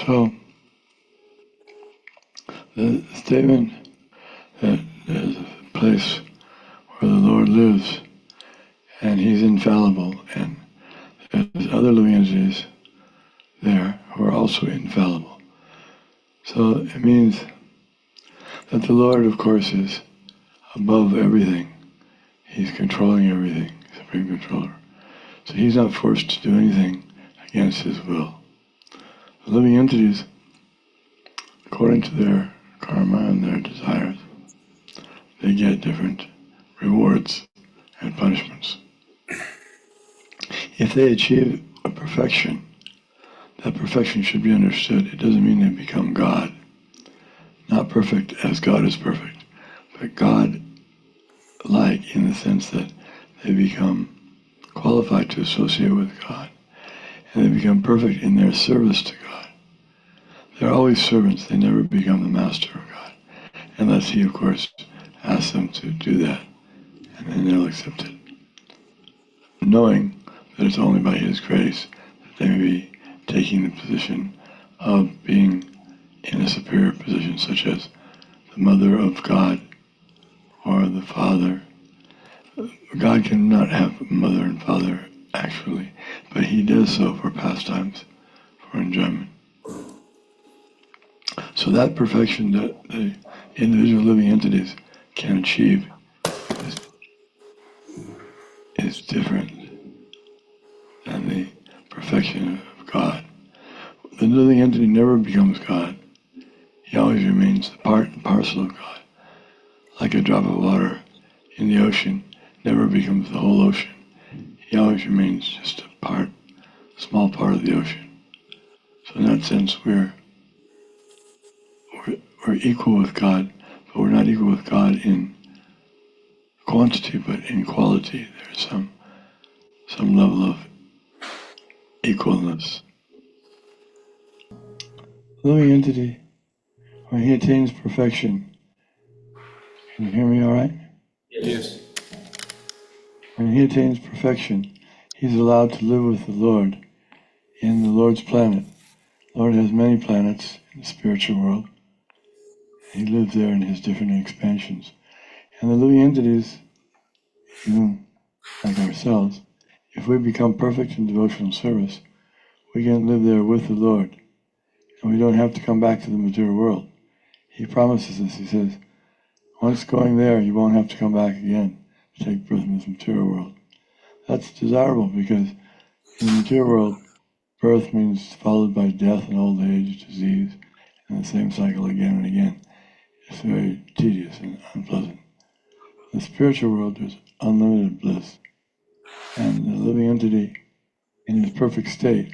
So, the statement that there's a place where the Lord lives and He's infallible, and there's other living entities there who are also infallible. So it means that the Lord, of course, is above everything. He's controlling everything, Supreme Controller. So He's not forced to do anything against His will. The living entities, according to their karma and their desires, they get different rewards and punishments. If they achieve a perfection, that perfection should be understood. It doesn't mean they become God. Not perfect as God is perfect, but God-like in the sense that they become qualified to associate with God, and they become perfect in their service to God. They're always servants. They never become the master of God, unless He, of course, asks them to do that, and then they'll accept it, knowing that it's only by His grace that they may be taking the position of being in a superior position, such as the mother of God or the father. God cannot have mother and father actually, but He does so for pastimes, for enjoyment. So that perfection that the individual living entities can achieve is different than the perfection of God. The living entity never becomes God. He always remains the part and parcel of God. Like a drop of water in the ocean never becomes the whole ocean. He always remains just a small part of the ocean. So in that sense, we're equal with God, but we're not equal with God in quantity, but in quality. There's some level of equalness. Living entity, when he attains perfection, can you hear me all right? Yes. When he attains perfection, he's allowed to live with the Lord in the Lord's planet. The Lord has many planets in the spiritual world. He lives there in His different expansions. And the living entities, even like ourselves, if we become perfect in devotional service, we can live there with the Lord. And we don't have to come back to the material world. He promises us, He says, once going there, you won't have to come back again to take birth in this material world. That's desirable because in the material world, birth means followed by death and old age, disease, and the same cycle again and again. It's very tedious and unpleasant. In the spiritual world, there's unlimited bliss. And the living entity, in his perfect state,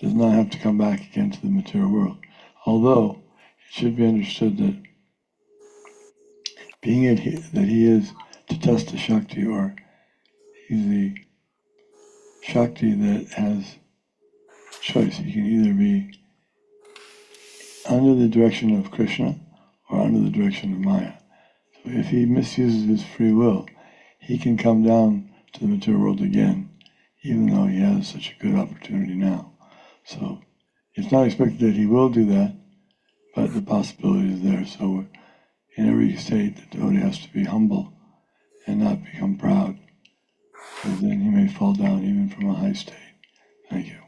does not have to come back again to the material world. Although, it should be understood that being that he is Tatastha Shakti, or he's the Shakti that has choice. He can either be under the direction of Krishna or under the direction of Maya. So if he misuses his free will, he can come down to the material world again, even though he has such a good opportunity now. So it's not expected that he will do that, but the possibility is there. So in every state, the devotee has to be humble and not become proud, because then he may fall down even from a high state. Thank you.